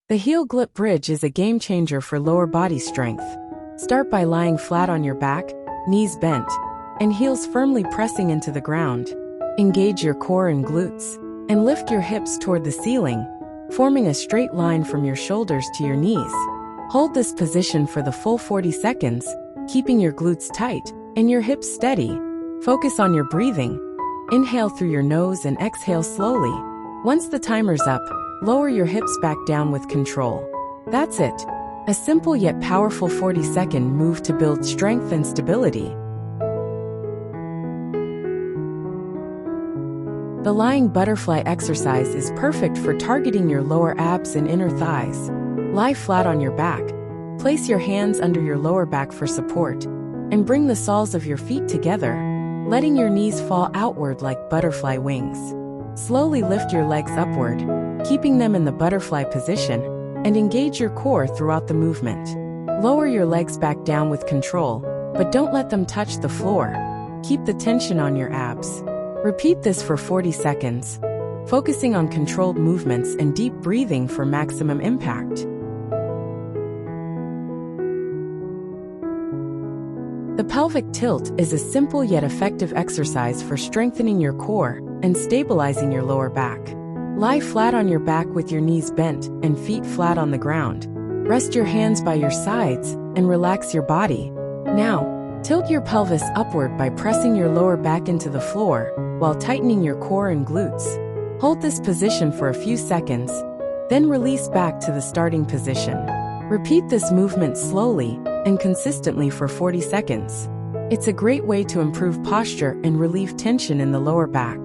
The heel glute bridge is a game changer for lower body strength. Start by lying flat on your back, knees bent, and heels firmly pressing into the ground. Engage your core and glutes, and lift your hips toward the ceiling, forming a straight line from your shoulders to your knees. Hold this position for the full 40 seconds, keeping your glutes tight and your hips steady. Focus on your breathing. Inhale through your nose and exhale slowly. Once the timer's up, lower your hips back down with control. That's it. A simple yet powerful 40-second move to build strength and stability. The lying butterfly exercise is perfect for targeting your lower abs and inner thighs. Lie flat on your back. Place your hands under your lower back for support, and bring the soles of your feet together, letting your knees fall outward like butterfly wings. Slowly lift your legs upward, keeping them in the butterfly position, and engage your core throughout the movement. Lower your legs back down with control, but don't let them touch the floor. Keep the tension on your abs. Repeat this for 40 seconds, focusing on controlled movements and deep breathing for maximum impact. The pelvic tilt is a simple yet effective exercise for strengthening your core and stabilizing your lower back. Lie flat on your back with your knees bent and feet flat on the ground. Rest your hands by your sides and relax your body. Now, tilt your pelvis upward by pressing your lower back into the floor while tightening your core and glutes. Hold this position for a few seconds, then release back to the starting position. Repeat this movement slowly and consistently for 40 seconds. It's a great way to improve posture and relieve tension in the lower back.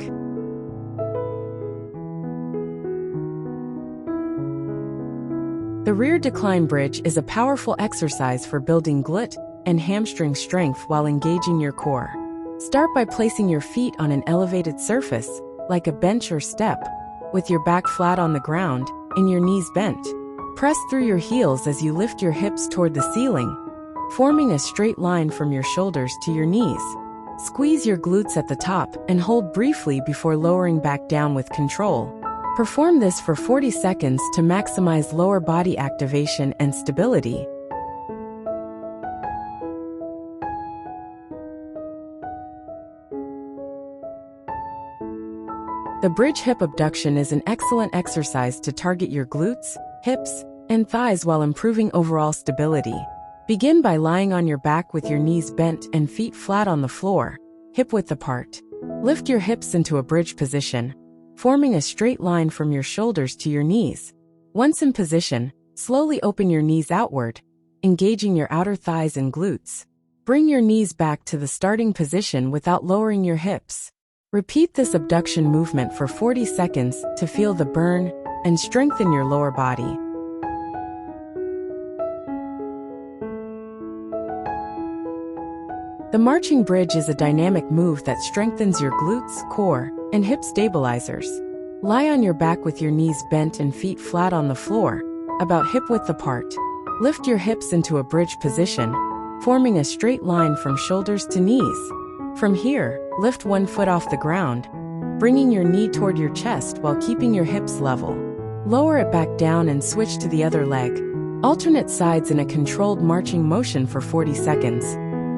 The rear decline bridge is a powerful exercise for building glute and hamstring strength while engaging your core. Start by placing your feet on an elevated surface, like a bench or step, with your back flat on the ground and your knees bent. Press through your heels as you lift your hips toward the ceiling, forming a straight line from your shoulders to your knees. Squeeze your glutes at the top and hold briefly before lowering back down with control. Perform this for 40 seconds to maximize lower body activation and stability. The bridge hip abduction is an excellent exercise to target your glutes, hips, and thighs while improving overall stability. Begin by lying on your back with your knees bent and feet flat on the floor, hip-width apart. Lift your hips into a bridge position, forming a straight line from your shoulders to your knees. Once in position, slowly open your knees outward, engaging your outer thighs and glutes. Bring your knees back to the starting position without lowering your hips. Repeat this abduction movement for 40 seconds to feel the burn and strengthen your lower body. The marching bridge is a dynamic move that strengthens your glutes, core, and hip stabilizers. Lie on your back with your knees bent and feet flat on the floor, about hip-width apart. Lift your hips into a bridge position, forming a straight line from shoulders to knees. From here, lift one foot off the ground, bringing your knee toward your chest while keeping your hips level. Lower it back down and switch to the other leg. Alternate sides in a controlled marching motion for 40 seconds,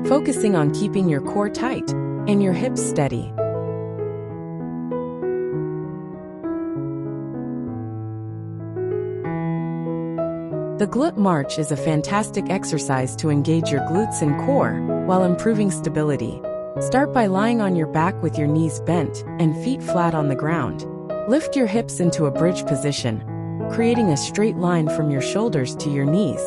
focusing on keeping your core tight and your hips steady. The glute march is a fantastic exercise to engage your glutes and core while improving stability. Start by lying on your back with your knees bent and feet flat on the ground. Lift your hips into a bridge position, creating a straight line from your shoulders to your knees.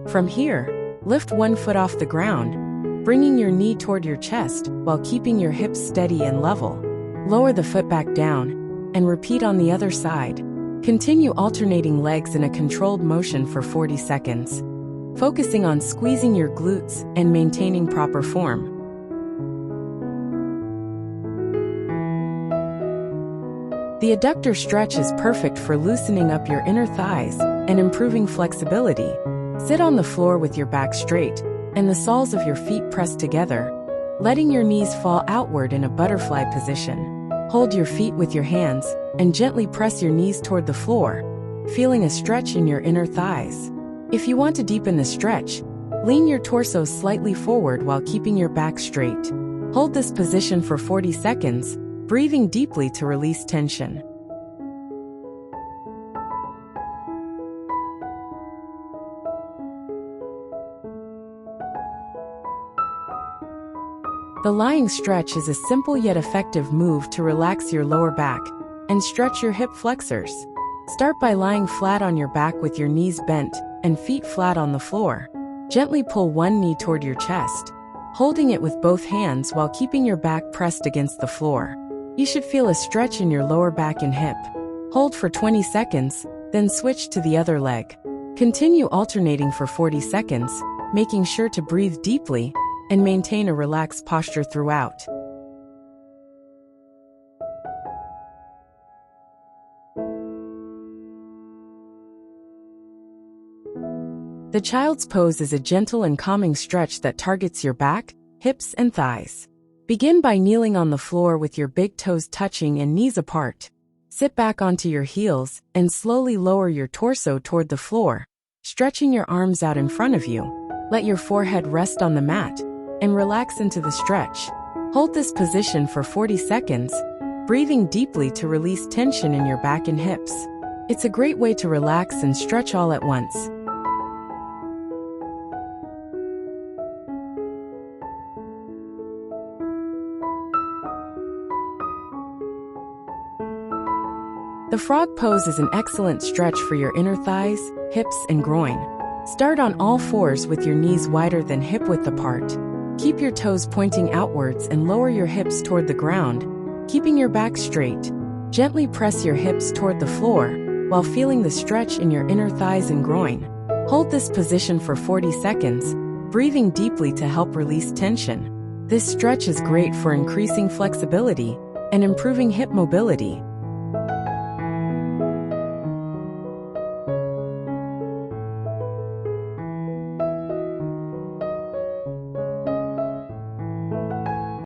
From here, lift one foot off the ground, bringing your knee toward your chest while keeping your hips steady and level. Lower the foot back down, and repeat on the other side. Continue alternating legs in a controlled motion for 40 seconds, focusing on squeezing your glutes and maintaining proper form. The adductor stretch is perfect for loosening up your inner thighs and improving flexibility. Sit on the floor with your back straight and the soles of your feet pressed together, letting your knees fall outward in a butterfly position. Hold your feet with your hands and gently press your knees toward the floor, feeling a stretch in your inner thighs. If you want to deepen the stretch, lean your torso slightly forward while keeping your back straight. Hold this position for 40 seconds, breathing deeply to release tension. The lying stretch is a simple yet effective move to relax your lower back and stretch your hip flexors. Start by lying flat on your back with your knees bent and feet flat on the floor. Gently pull one knee toward your chest, holding it with both hands while keeping your back pressed against the floor. You should feel a stretch in your lower back and hip. Hold for 20 seconds, then switch to the other leg. Continue alternating for 40 seconds, making sure to breathe deeply and maintain a relaxed posture throughout. The child's pose is a gentle and calming stretch that targets your back, hips, and thighs. Begin by kneeling on the floor with your big toes touching and knees apart. Sit back onto your heels and slowly lower your torso toward the floor, stretching your arms out in front of you. Let your forehead rest on the mat and relax into the stretch. Hold this position for 40 seconds, breathing deeply to release tension in your back and hips. It's a great way to relax and stretch all at once. The frog pose is an excellent stretch for your inner thighs, hips, and groin. Start on all fours with your knees wider than hip-width apart. Keep your toes pointing outwards and lower your hips toward the ground, keeping your back straight. Gently press your hips toward the floor while feeling the stretch in your inner thighs and groin. Hold this position for 40 seconds, breathing deeply to help release tension. This stretch is great for increasing flexibility and improving hip mobility.